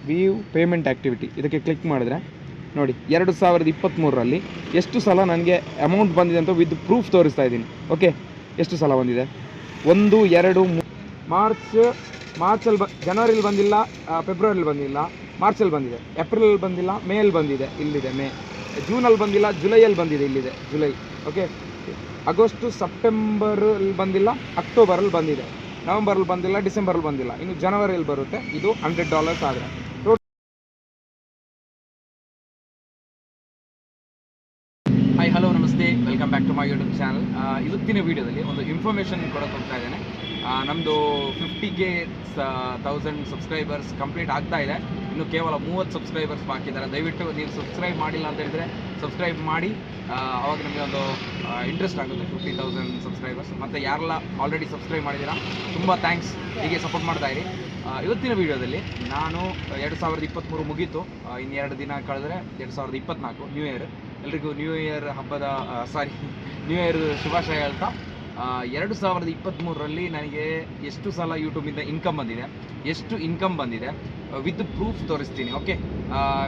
View payment activity ಇದಕ್ಕೆ click ಮಾಡಿದ್ರೆ ನೋಡಿ 2023ರಲ್ಲಿ ಎಷ್ಟು ಸಲ ನನಗೆ ಅಮೌಂಟ್ ಬಂದಿದೆ ಅಂತ ವಿತ್ ಪ್ರೂಫ್ ತೋರಿಸ್ತಾ ಇದ್ದೀನಿ. ಓಕೆ, ಎಷ್ಟು ಸಲ ಬಂದಿದೆ? 1, 2, 3 ಮಾರ್ಚಲ್ಲಿ ಜನವರಿಲಿ ಬಂದಿಲ್ಲ, ಫೆಬ್ರವರಿಲಿ ಬಂದಿಲ್ಲ, ಮಾರ್ಚಲ್ಲಿ ಬಂದಿದೆ, ಏಪ್ರಿಲಲ್ಲಿ ಬಂದಿಲ್ಲ, ಮೇಯಲ್ಲಿ ಬಂದಿದೆ, ಇಲ್ಲಿದೆ ಮೇ. ಜೂನಲ್ಲಿ ಬಂದಿಲ್ಲ, ಜುಲೈಯಲ್ಲಿ ಬಂದಿದೆ, ಇಲ್ಲಿದೆ ಜುಲೈ. ಓಕೆ, ಆಗಸ್ಟು ಸೆಪ್ಟೆಂಬರಲ್ಲಿ ಬಂದಿಲ್ಲ, ಅಕ್ಟೋಬರಲ್ಲಿ ಬಂದಿದೆ, ನವಂಬರಲ್ಲಿ ಬಂದಿಲ್ಲ, ಡಿಸೆಂಬರಲ್ಲಿ ಬಂದಿಲ್ಲ, ಇನ್ನು ಜನವರಿಯಲ್ಲಿ ಬರುತ್ತೆ. ಇದು $100 ಆದರೆ ಹಾಯ್ ಹಲೋ ನಮಸ್ತೆ, welcome back to my YouTube channel. ಇವತ್ತಿನ ವೀಡಿಯೋದಲ್ಲಿ ಒಂದು ಇನ್ಫಾರ್ಮೇಷನ್ ಕೊಡೋಕೆ ಹೋಗ್ತಾ ಇದ್ದೇನೆ. ನಮ್ಮದು 50,000 ಸಬ್ಸ್ಕ್ರೈಬರ್ಸ್ ಕಂಪ್ಲೀಟ್ ಆಗ್ತಾ ಇದೆ. ಇನ್ನು ಕೇವಲ 30 ಸಬ್ಸ್ಕ್ರೈಬರ್ಸ್ ಬಾಕಿ ಇದ್ದಾರೆ. ದಯವಿಟ್ಟು ನೀವು ಸಬ್ಸ್ಕ್ರೈಬ್ ಮಾಡಿಲ್ಲ ಅಂತ ಹೇಳಿದ್ರೆ ಸಬ್ಸ್ಕ್ರೈಬ್ ಮಾಡಿ. ಆವಾಗ ನಮಗೆ ಒಂದು ಇಂಟ್ರೆಸ್ಟ್ ಆಗುತ್ತೆ 50,000 ಸಬ್ಸ್ಕ್ರೈಬರ್ಸ್. ಮತ್ತು ಯಾರೆಲ್ಲ ಆಲ್ರೆಡಿ ಸಬ್ಸ್ಕ್ರೈಬ್ ಮಾಡಿದ್ದೀರಾ ತುಂಬ ಥ್ಯಾಂಕ್ಸ್, ಹೀಗೆ ಸಪೋರ್ಟ್ ಮಾಡ್ತಾ ಇರಿ. ಇವತ್ತಿನ ವೀಡಿಯೋದಲ್ಲಿ ನಾನು 2023 ಮುಗೀತು, ಇನ್ನು 2 ದಿನ ಕಳೆದ್ರೆ 2024 ನ್ಯೂ ಇಯರ್. ಎಲ್ರಿಗೂ ನ್ಯೂ ಇಯರ್ ಹಬ್ಬದ ನ್ಯೂ ಇಯರ್ ಶುಭಾಶಯ ಹೇಳ್ತಾ, 2023ರಲ್ಲಿ ನನಗೆ ಎಷ್ಟು ಸಲ ಯೂಟ್ಯೂಬಿಂದ ಇನ್ಕಮ್ ಬಂದಿದೆ, ಎಷ್ಟು ಇನ್ಕಮ್ ಬಂದಿದೆ ವಿತ್ ಪ್ರೂಫ್ ತೋರಿಸ್ತೀನಿ. ಓಕೆ,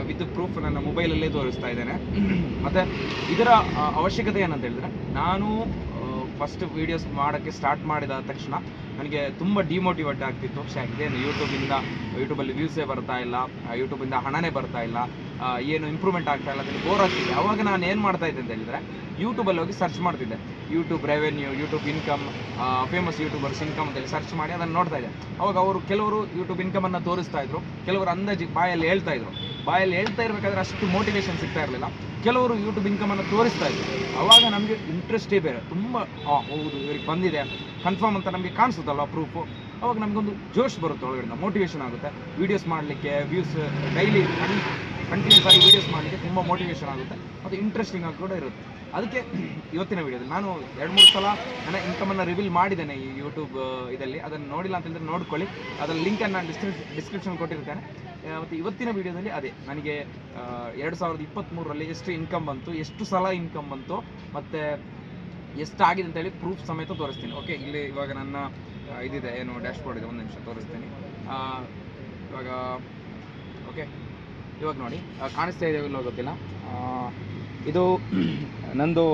ವಿತ್ ಪ್ರೂಫ್ ನನ್ನ ಮೊಬೈಲಲ್ಲೇ ತೋರಿಸ್ತಾ ಇದ್ದೇನೆ. ಮತ್ತು ಇದರ ಅವಶ್ಯಕತೆ ಏನಂತ ಹೇಳಿದ್ರೆ, ನಾನು ಫಸ್ಟ್ ವೀಡಿಯೋಸ್ ಮಾಡೋಕ್ಕೆ ಸ್ಟಾರ್ಟ್ ಮಾಡಿದ ತಕ್ಷಣ ನನಗೆ ತುಂಬ ಡಿಮೋಟಿವೇಟ್ ಆಗ್ತಿತ್ತು. ಇದೇನು ಯೂಟ್ಯೂಬಲ್ಲಿ ವ್ಯೂಸೇ ಬರ್ತಾ ಇಲ್ಲ, ಯೂಟ್ಯೂಬಿಂದ ಹಣನೇ ಬರ್ತಾ ಇಲ್ಲ, ಏನು ಇಂಪ್ರೂವ್ಮೆಂಟ್ ಆಗ್ತಾ ಇಲ್ಲ, ಅದನ್ನು ಬೋರ್ ಆಗ್ತಿದೆ. ಆವಾಗ ನಾನು ಏನು ಮಾಡ್ತಾ ಇದ್ದೆ ಅಂತ ಹೇಳಿದರೆ, ಯೂಟ್ಯೂಬಲ್ಲಿ ಹೋಗಿ ಸರ್ಚ್ ಮಾಡ್ತಿದ್ದೆ. YouTube revenue, YouTube income, famous YouTubers income ಅಂತೇಳಿ ಸರ್ಚ್ ಮಾಡಿ ಅದನ್ನು ನೋಡ್ತಾ ಇದ್ದೆ. ಅವಾಗ ಕೆಲವರು ಯೂಟ್ಯೂಬ್ ಇನ್ಕಮನ್ನು ತೋರಿಸ್ತಾ ಇದ್ರು, ಕೆಲವರು ಅಂದಾಜು ಬಾಯಲ್ಲಿ ಹೇಳ್ತಾ ಇರಬೇಕಾದ್ರೆ ಅಷ್ಟು ಮೋಟಿವೇಶನ್ ಸಿಗ್ತಾ ಇರಲಿಲ್ಲ. ಕೆಲವರು ಯೂಟ್ಯೂಬ್ ಇನ್ಕಮನ್ನು ತೋರಿಸ್ತಾ ಇದ್ರು. ಆವಾಗ ನಮಗೆ ಇಂಟ್ರೆಸ್ಟೇ ಬೇರೆ, ತುಂಬ ಹೌದು ಇವ್ರಿಗೆ ಬಂದಿದೆ ಕನ್ಫರ್ಮ್ ಅಂತ ನಮಗೆ ಕಾಣಿಸುತ್ತಲ್ವ ಪ್ರೂಫು. ಅವಾಗ ನಮಗೊಂದು ಜೋಶ್ ಬರುತ್ತೆ, ಒಳಗಡೆ ಮೋಟಿವೇಶನ್ ಆಗುತ್ತೆ. ವೀಡಿಯೋಸ್ ಮಾಡಲಿಕ್ಕೆ, ವ್ಯೂಸ್ ಡೈಲಿ ಕಂಟಿನ್ಯೂಸ್ ಆಗಿ ವೀಡಿಯೋಸ್ ಮಾಡಲಿಕ್ಕೆ ತುಂಬ ಮೋಟಿವೇಶನ್ ಆಗುತ್ತೆ, ಮತ್ತು ಇಂಟ್ರೆಸ್ಟಿಂಗ್ ಆಗಿ ಕೂಡ ಇರುತ್ತೆ. ಅದಕ್ಕೆ ಇವತ್ತಿನ ವೀಡಿಯೋದಲ್ಲಿ ನಾನು 2-3 ಸಲ ನನ್ನ ಇನ್ಕಮನ್ನು ರಿವೀಲ್ ಮಾಡಿದ್ದೇನೆ ಈ ಯೂಟ್ಯೂಬ್ ಇದರಲ್ಲಿ. ಅದನ್ನು ನೋಡಿಲ್ಲ ಅಂತಂದರೆ ನೋಡ್ಕೊಳ್ಳಿ, ಅದರ ಲಿಂಕನ್ನು ನಾನು ಡಿಸ್ಕ್ರಿಪ್ಷನ್ ಕೊಟ್ಟಿರ್ತೇನೆ. ಮತ್ತು ಇವತ್ತಿನ ವೀಡಿಯೋದಲ್ಲಿ ಅದೇ ನನಗೆ 2023ರಲ್ಲಿ ಎಷ್ಟು ಇನ್ಕಮ್ ಬಂತು, ಎಷ್ಟು ಸಲ ಇನ್ಕಮ್ ಬಂತು, ಮತ್ತು ಎಷ್ಟಾಗಿದೆ ಅಂತೇಳಿ ಪ್ರೂಫ್ ಸಮೇತ ತೋರಿಸ್ತೀನಿ. ಓಕೆ, ಇಲ್ಲಿ ಇವಾಗ ನನ್ನ ಇದಿದೆ, ಏನು ಡ್ಯಾಶ್ ಬೋರ್ಡ್ ಇದೆ, ಒಂದು ನಿಮಿಷ ತೋರಿಸ್ತೀನಿ. ಇವಾಗ ಓಕೆ, ಇವಾಗ ನೋಡಿ ಕಾಣಿಸ್ತಾ ಇದೆ ಇಲ್ಲೋ ಗೊತ್ತಿಲ್ಲ. ಇದು ನಂದು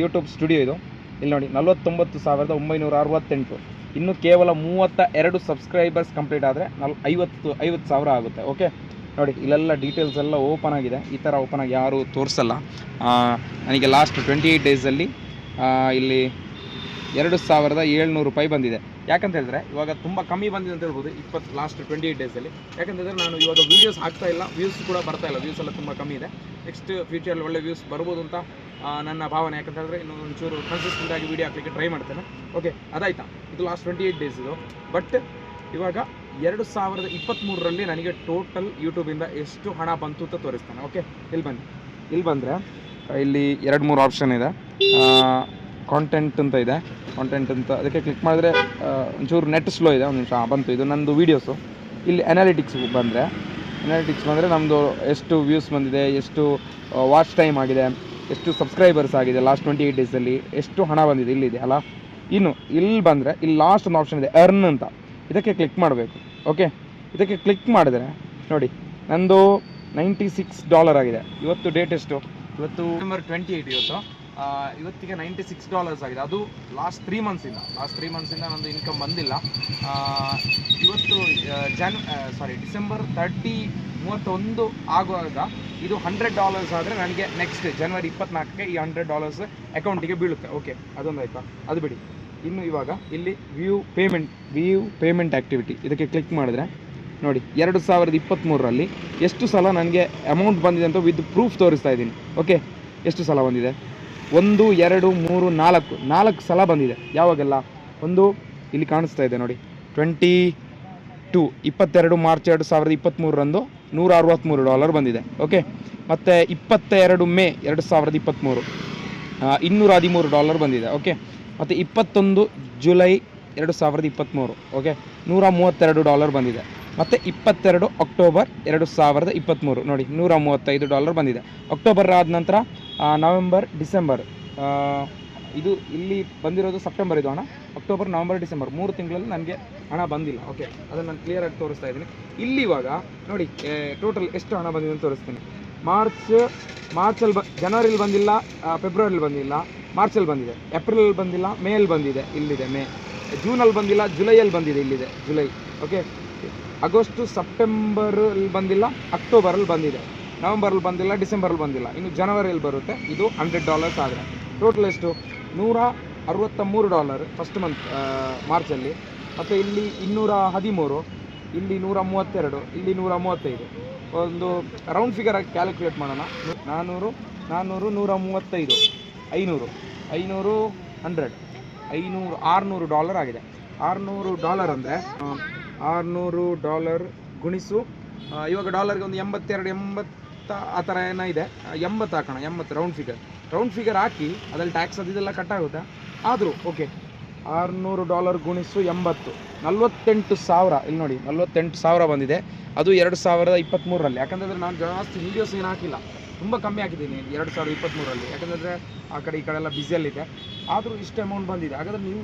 ಯೂಟ್ಯೂಬ್ ಸ್ಟುಡಿಯೋ. ಇದು ಇಲ್ಲಿ ನೋಡಿ 49,968. ಇನ್ನು ಕೇವಲ 32 ಸಬ್ಸ್ಕ್ರೈಬರ್ಸ್ ಕಂಪ್ಲೀಟ್ ಆದರೆ 50,000 ಆಗುತ್ತೆ. ಓಕೆ ನೋಡಿ, ಇಲ್ಲೆಲ್ಲ ಡೀಟೇಲ್ಸ್ ಎಲ್ಲ ಓಪನ್ ಆಗಿದೆ. ಈ ಥರ ಓಪನ್ ಆಗಿ ಯಾರೂ ತೋರಿಸಲ್ಲ. ನನಗೆ ಲಾಸ್ಟ್ 28 ಡೇಸಲ್ಲಿ ಇಲ್ಲಿ 2,700 ರೂಪಾಯಿ ಬಂದಿದೆ. ಯಾಕಂತ ಹೇಳಿದ್ರೆ ಇವಾಗ ತುಂಬ ಕಮ್ಮಿ ಬಂದಿದೆ ಅಂತ ಹೇಳ್ಬೋದು ಲಾಸ್ಟ್ 28 ಡೇಸಲ್ಲಿ. ಯಾಕಂತಂದರೆ ನಾನು ಇವಾಗ ವೀಡಿಯೋಸ್ ಹಾಕ್ತಾ ಇಲ್ಲ, ವ್ಯೂಸ್ ಕೂಡ ಬರ್ತಾ ಇಲ್ಲ, ವ್ಯೂಸ್ ಎಲ್ಲ ತುಂಬ ಕಮ್ಮಿ ಇದೆ. ನೆಕ್ಸ್ಟ್ ಫ್ಯೂಚರಲ್ಲಿ ಒಳ್ಳೆ ವ್ಯೂಸ್ ಬರ್ಬೋದು ಅಂತ ನನ್ನ ಭಾವನೆ. ಯಾಕಂತ ಹೇಳಿದ್ರೆ ಇನ್ನೂ ಒಂಚೂರು ಕನ್ಸಿಸ್ಟೆಂಟಾಗಿ ವೀಡಿಯೋ ಹಾಕಲಿಕ್ಕೆ ಟ್ರೈ ಮಾಡ್ತೇನೆ. ಓಕೆ, ಅದಾಯ್ತಾ, ಇದು ಲಾಸ್ಟ್ 28 ಡೇಸ್ ಇದು. ಬಟ್ ಇವಾಗ 2023ರಲ್ಲಿ ನನಗೆ ಟೋಟಲ್ ಯೂಟ್ಯೂಬಿಂದ ಎಷ್ಟು ಹಣ ಬಂತು ಅಂತ ತೋರಿಸ್ತಾನೆ. ಓಕೆ, ಇಲ್ಲಿ ಬಂದರೆ ಇಲ್ಲಿ 2-3 ಆಪ್ಷನ್ ಇದೆ. ಕಾಂಟೆಂಟ್ ಅಂತ ಇದೆ, ಕಾಂಟೆಂಟ್ ಅಂತ ಅದಕ್ಕೆ ಕ್ಲಿಕ್ ಮಾಡಿದ್ರೆ ಒಂಚೂರು ನೆಟ್ ಸ್ಲೋ ಇದೆ, ಒಂದು ನಿಮಿಷ ಬಂತು. ಇದು ನನ್ನದು ವೀಡಿಯೋಸು. ಇಲ್ಲಿ ಅನಾಲಿಟಿಕ್ಸ್ ಬಂದರೆ ನಮ್ಮದು ಎಷ್ಟು ವ್ಯೂಸ್ ಬಂದಿದೆ, ಎಷ್ಟು ವಾಚ್ ಟೈಮ್ ಆಗಿದೆ, ಎಷ್ಟು ಸಬ್ಸ್ಕ್ರೈಬರ್ಸ್ ಆಗಿದೆ ಲಾಸ್ಟ್ 28 ಡೇಸಲ್ಲಿ, ಎಷ್ಟು ಹಣ ಬಂದಿದೆ ಇಲ್ಲಿದೆ ಅಲ್ಲ. ಇನ್ನು ಇಲ್ಲಿ ಬಂದರೆ ಇಲ್ಲಿ ಲಾಸ್ಟ್ ಒಂದು ಆಪ್ಷನ್ ಇದೆ, ಅರ್ನ್ ಅಂತ. ಇದಕ್ಕೆ ಕ್ಲಿಕ್ ಮಾಡಬೇಕು. ಓಕೆ, ಇದಕ್ಕೆ ಕ್ಲಿಕ್ ಮಾಡಿದ್ರೆ ನೋಡಿ ನಂದು $96 ಆಗಿದೆ. ಇವತ್ತು ಡೇಟ್ ಎಷ್ಟು? ಇವತ್ತು November 28. ಇವತ್ತಿಗೆ $96 ಆಗಿದೆ. ಅದು ಲಾಸ್ಟ್ 3 ಮಂತ್ಸಿಂದ ನಂದು ಇನ್ಕಮ್ ಬಂದಿಲ್ಲ. ಇವತ್ತು ಡಿಸೆಂಬರ್ 31 ಆಗುವಾಗ ಇದು $100 ಆದರೆ ನನಗೆ ನೆಕ್ಸ್ಟ್ ಜನವರಿ 24ಕ್ಕೆ ಈ $100 ಅಕೌಂಟಿಗೆ ಬೀಳುತ್ತೆ. ಓಕೆ, ಅದೊಂದು ಆಯಿತಾ, ಅದು ಬಿಡಿ. ಇನ್ನು ಇವಾಗ ಇಲ್ಲಿ ವ್ಯೂ ಪೇಮೆಂಟ್ ಆ್ಯಕ್ಟಿವಿಟಿ ಇದಕ್ಕೆ ಕ್ಲಿಕ್ ಮಾಡಿದ್ರೆ ನೋಡಿ 2023ರಲ್ಲಿ ಎಷ್ಟು ಸಲ ನನಗೆ ಅಮೌಂಟ್ ಬಂದಿದೆ ಅಂತ ವಿತ್ ಪ್ರೂಫ್ ತೋರಿಸ್ತಾ ಇದ್ದೀನಿ. ಓಕೆ, ಎಷ್ಟು ಸಲ ಬಂದಿದೆ? 1, 2, 3, 4 ಸಲ ಬಂದಿದೆ. ಯಾವಾಗೆಲ್ಲ? ಒಂದು ಇಲ್ಲಿ ಕಾಣಿಸ್ತಾ ಇದೆ ನೋಡಿ, 22 ಮಾರ್ಚ್ 2023ರಂದು $163 ಬಂದಿದೆ. ಓಕೆ, ಮತ್ತು 22 ಮೇ 2023 $213 ಬಂದಿದೆ. ಓಕೆ, ಮತ್ತು 21 ಜುಲೈ 2023 ಓಕೆ $132 ಬಂದಿದೆ. ಮತ್ತು 22 ಅಕ್ಟೋಬರ್ 2023 ನೋಡಿ $135 ಬಂದಿದೆ. ಅಕ್ಟೋಬರ್ ಆದ ನಂತರ ನವೆಂಬರ್, ಡಿಸೆಂಬರ್ ಇದು ಇಲ್ಲಿ ಬಂದಿರೋದು ಸೆಪ್ಟೆಂಬರ್ ಇದು ಹಣ, ಅಕ್ಟೋಬರ್, ನವಂಬರ್, ಡಿಸೆಂಬರ್ 3 ತಿಂಗಳಲ್ಲಿ ನನಗೆ ಹಣ ಬಂದಿಲ್ಲ. ಓಕೆ, ಅದನ್ನು ನಾನು ಕ್ಲಿಯರಾಗಿ ತೋರಿಸ್ತಾ ಇದ್ದೀನಿ. ಇಲ್ಲಿ ಇವಾಗ ನೋಡಿ ಟೋಟಲ್ ಎಷ್ಟು ಹಣ ಬಂದಿದೆ ಅಂತ ತೋರಿಸ್ತೀನಿ. ಮಾರ್ಚಲ್ಲಿ ಜನವರಿಲಿ ಬಂದಿಲ್ಲ, ಫೆಬ್ರವರಿಲಿ ಬಂದಿಲ್ಲ, ಮಾರ್ಚಲ್ಲಿ ಬಂದಿದೆ, ಏಪ್ರಿಲಲ್ಲಿ ಬಂದಿಲ್ಲ, ಮೇಯಲ್ಲಿ ಬಂದಿದೆ, ಇಲ್ಲಿದೆ ಮೇ, ಜೂನಲ್ಲಿ ಬಂದಿಲ್ಲ, ಜುಲೈಯಲ್ಲಿ ಬಂದಿದೆ, ಇಲ್ಲಿದೆ ಜುಲೈ. ಓಕೆ, ಆಗಸ್ಟು, ಸೆಪ್ಟೆಂಬರಲ್ಲಿ ಬಂದಿಲ್ಲ, ಅಕ್ಟೋಬರಲ್ಲಿ ಬಂದಿದೆ, ನವಂಬರಲ್ಲಿ ಬಂದಿಲ್ಲ, ಡಿಸೆಂಬರಲ್ಲಿ ಬಂದಿಲ್ಲ, ಇನ್ನು ಜನವರಿಯಲ್ಲಿ ಬರುತ್ತೆ. ಇದು $100 ಆದರೆ ಟೋಟಲ್ ಎಷ್ಟು? $163 ಫಸ್ಟ್ ಮಂತ್ ಮಾರ್ಚಲ್ಲಿ. ಮತ್ತು ಇಲ್ಲಿ 213, ಇಲ್ಲಿ 132, ಇಲ್ಲಿ 135. ಒಂದು ರೌಂಡ್ ಫಿಗರ್ ಆಗಿ ಕ್ಯಾಲ್ಕುಲೇಟ್ ಮಾಡೋಣ. 400, 135, 500, 100, $600 ಆಗಿದೆ. $600 ಅಂದರೆ $600 ಗುಣಿಸು ಇವಾಗ ಡಾಲರ್ಗೆ ಒಂದು 82, 80 ಆ ಥರ ಏನೋ ಇದೆ. 80 ಹಾಕೋಣ, 80 ರೌಂಡ್ ಫಿಗರ್ ಹಾಕಿ ಅದ್ರಲ್ಲಿ ಟ್ಯಾಕ್ಸ್ ಅದೆಲ್ಲ ಕಟ್ಟಾಗುತ್ತೆ. ಆದರೂ ಓಕೆ, $600 ಗುಣಿಸು 80, 48,000. ಇಲ್ಲಿ ನೋಡಿ 48,000 ಬಂದಿದೆ. ಅದು 2023ರಲ್ಲಿ. ಯಾಕಂತಂದರೆ ನಾನು ಜಾಸ್ತಿ ವೀಡಿಯೋಸ್ ಏನು ಹಾಕಿಲ್ಲ, ತುಂಬ ಕಮ್ಮಿ ಹಾಕಿದ್ದೀನಿ 2023ರಲ್ಲಿ. ಯಾಕಂದರೆ ಆ ಕಡೆ ಈ ಕಡೆ ಎಲ್ಲ ಬ್ಯುಸಿಯಲ್ಲಿದೆ. ಆದರೂ ಇಷ್ಟು ಅಮೌಂಟ್ ಬಂದಿದೆ. ಹಾಗಾದರೆ ನೀವು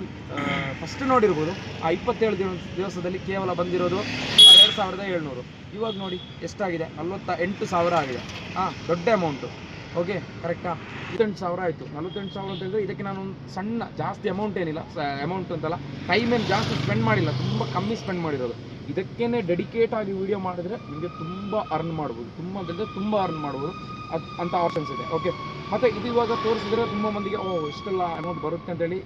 ಫಸ್ಟ್ ನೋಡಿರ್ಬೋದು, ಆ 27 ದಿವಸದಲ್ಲಿ ಕೇವಲ ಬಂದಿರೋದು 2,700. ಇವಾಗ ನೋಡಿ ಎಷ್ಟಾಗಿದೆ, 48,000 ಆಗಿದೆ. ದೊಡ್ಡ ಅಮೌಂಟು. ಓಕೆ, ಕರೆಕ್ಟಾ? 48,000 ಆಯಿತು. 48,000 ಅಂತ ಹೇಳಿದ್ರೆ ಇದಕ್ಕೆ ನಾನು ಸಣ್ಣ ಜಾಸ್ತಿ ಅಮೌಂಟ್ ಏನಿಲ್ಲ, ಅಮೌಂಟ್ ಅಂತಲ್ಲ, ಟೈಮೇನು ಜಾಸ್ತಿ ಸ್ಪೆಂಡ್ ಮಾಡಿಲ್ಲ, ತುಂಬ ಕಮ್ಮಿ ಸ್ಪೆಂಡ್ ಮಾಡಿರೋದು. ಇದಕ್ಕೇ ಡೆಡಿಕೇಟ್ ಆಗಿ ವಿಡಿಯೋ ಮಾಡಿದ್ರೆ ನಿಮಗೆ ತುಂಬ ಅರ್ನ್ ಮಾಡ್ಬೋದು, ತುಂಬ ಅಂತಂದರೆ ತುಂಬ ಅರ್ನ್ ಮಾಡ್ಬೋದು ಅಂತ ಆಪ್ಷನ್ಸ್ ಇದೆ. ಓಕೆ, ಮತ್ತು ಇದು ಇವಾಗ ತೋರಿಸಿದ್ರೆ ತುಂಬ ಮಂದಿಗೆ ಇಷ್ಟೆಲ್ಲ ಅಮೌಂಟ್ ಬರುತ್ತೆ ಅಂತೇಳಿ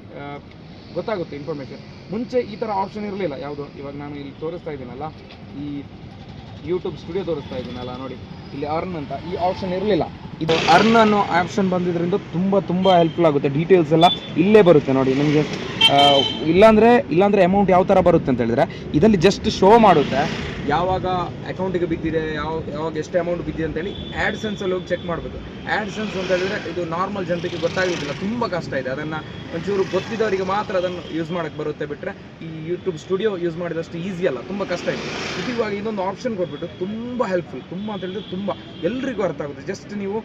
ಗೊತ್ತಾಗುತ್ತೆ ಇನ್ಫಾರ್ಮೇಷನ್. ಮುಂಚೆ ಈ ಥರ ಆಪ್ಷನ್ ಇರಲಿಲ್ಲ ಯಾವುದು. ಇವಾಗ ನಾನು ಇಲ್ಲಿ ತೋರಿಸ್ತಾ ಇದ್ದೀನಲ್ಲ, ಈ ಯೂಟ್ಯೂಬ್ ಸ್ಟುಡಿಯೋ ತೋರಿಸ್ತಾ ಇದ್ದೀನಲ್ಲ ನೋಡಿ, ಇಲ್ಲಿ ಅರ್ನ್ ಅಂತ ಈ ಆಪ್ಷನ್ ಇರಲಿಲ್ಲ. ಇದು ಅರ್ನ್ ಅನ್ನೋ ಆಪ್ಷನ್ ಬಂದಿದ್ದರಿಂದ ತುಂಬ ಹೆಲ್ಪ್ಫುಲ್ ಆಗುತ್ತೆ. ಡೀಟೇಲ್ಸ್ ಎಲ್ಲ ಇಲ್ಲೇ ಬರುತ್ತೆ ನೋಡಿ ನಿಮಗೆ. ಇಲ್ಲಾಂದರೆ ಅಮೌಂಟ್ ಯಾವ ಥರ ಬರುತ್ತೆ ಅಂತ ಹೇಳಿದ್ರೆ, ಇದರಲ್ಲಿ ಜಸ್ಟ್ ಶೋ ಮಾಡುತ್ತೆ ಯಾವಾಗ ಅಕೌಂಟಿಗೆ ಬಿದ್ದಿದೆ, ಯಾವಾಗ ಎಷ್ಟು ಅಮೌಂಟ್ ಬಿದ್ದಿದೆ ಅಂತೇಳಿ. ಆ್ಯಡ್ಸೆನ್ಸಲ್ಲಿ ಹೋಗಿ ಚೆಕ್ ಮಾಡಬೇಕು. ಆ್ಯಡ್ಸೆನ್ಸ್ ಅಂತ ಹೇಳಿದ್ರೆ ಇದು ನಾರ್ಮಲ್ ಜನತೆಗೆ ಗೊತ್ತಾಗೋದಿಲ್ಲ, ತುಂಬ ಕಷ್ಟ ಇದೆ. ಅದನ್ನು ಒಂಚೂರು ಗೊತ್ತಿದ್ದವರಿಗೆ ಮಾತ್ರ ಅದನ್ನು ಯೂಸ್ ಮಾಡೋಕ್ಕೆ ಬರುತ್ತೆ. ಬಿಟ್ಟರೆ ಈ ಯೂಟ್ಯೂಬ್ ಸ್ಟುಡಿಯೋ ಯೂಸ್ ಮಾಡಿದಷ್ಟು ಈಸಿ ಅಲ್ಲ, ತುಂಬ ಕಷ್ಟ ಇದೆ. ಇದು ಇವಾಗ ಇದೊಂದು ಆಪ್ಷನ್ ಕೊಟ್ಬಿಟ್ಟು ತುಂಬ ಹೆಲ್ಪ್ಫುಲ್, ತುಂಬ ಅಂತ ಹೇಳಿದ್ರೆ ತುಂಬ ಎಲ್ರಿಗೂ ಅರ್ಥ ಆಗುತ್ತೆ. ಜಸ್ಟ್ ನೀವು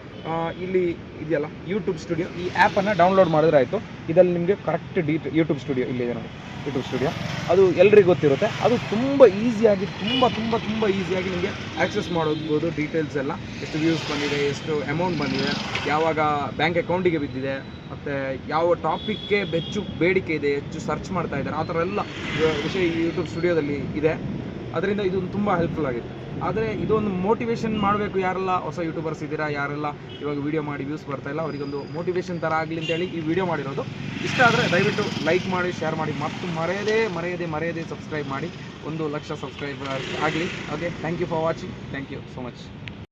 ಇಲ್ಲಿ ಇದೆಯಲ್ಲ ಯೂಟ್ಯೂಬ್ ಸ್ಟುಡಿಯೋ, ಈ ಆ್ಯಪನ್ನು ಡೌನ್ಲೋಡ್ ಮಾಡಿದ್ರೆ ಆಯಿತು. ಇದರಲ್ಲಿ ನಿಮಗೆ ಕರೆಕ್ಟ್ ಯೂಟ್ಯೂಬ್ ಸ್ಟುಡಿಯೋ ಇಲ್ಲಿದೆ ನೋಡಿ, ಯೂಟ್ಯೂಬ್ ಸ್ಟುಡಿಯೋ ಅದು ಎಲ್ರಿಗೂ ಗೊತ್ತಿರುತ್ತೆ. ಅದು ತುಂಬ ಈಸಿಯಾಗಿ ತುಂಬ ಈಸಿಯಾಗಿ ನಿಮಗೆ ಆ್ಯಕ್ಸೆಸ್ ಮಾಡ್ಬೋದು. ಡೀಟೇಲ್ಸ್ ಎಲ್ಲ, ಎಷ್ಟು ವ್ಯೂಸ್ ಬಂದಿದೆ, ಎಷ್ಟು ಅಮೌಂಟ್ ಬಂದಿದೆ, ಯಾವಾಗ ಬ್ಯಾಂಕ್ ಅಕೌಂಟಿಗೆ ಬಿದ್ದಿದೆ, ಮತ್ತು ಯಾವ ಟಾಪಿಕ್ಗೆ ಹೆಚ್ಚು ಬೇಡಿಕೆ ಇದೆ, ಹೆಚ್ಚು ಸರ್ಚ್ ಮಾಡ್ತಾ ಇದ್ದಾರೆ, ಆ ಥರ ಎಲ್ಲ ವಿಷಯ ಈ ಯೂಟ್ಯೂಬ್ ಸ್ಟುಡಿಯೋದಲ್ಲಿ ಇದೆ. ಅದರಿಂದ ಇದು ತುಂಬ ಹೆಲ್ಪ್ಫುಲ್ ಆಗಿದೆ. ಆದರೆ ಇದೊಂದು ಮೋಟಿವೇಶನ್ ಮಾಡಬೇಕು. ಯಾರೆಲ್ಲ ಹೊಸ ಯೂಟ್ಯೂಬರ್ಸ್ ಇದ್ದೀರಾ, ಯಾರೆಲ್ಲ ಇವಾಗ ವೀಡಿಯೋ ಮಾಡಿ ವ್ಯೂಸ್ ಬರ್ತಾಯಿಲ್ಲ, ಅವರಿಗೊಂದು ಮೋಟಿವೇಶನ್ ಥರ ಆಗಲಿ ಅಂತೇಳಿ ಈ ವಿಡಿಯೋ ಮಾಡಿರೋದು. ಇಷ್ಟ ಆದರೆ ದಯವಿಟ್ಟು ಲೈಕ್ ಮಾಡಿ, ಶೇರ್ ಮಾಡಿ, ಮತ್ತು ಮರೆಯದೇ ಸಬ್ಸ್ಕ್ರೈಬ್ ಮಾಡಿ. 1 ಲಕ್ಷ ಸಬ್ಸ್ಕ್ರೈಬರ್ ಆಗಲಿ. Okay, thank you for watching. Thank you so much.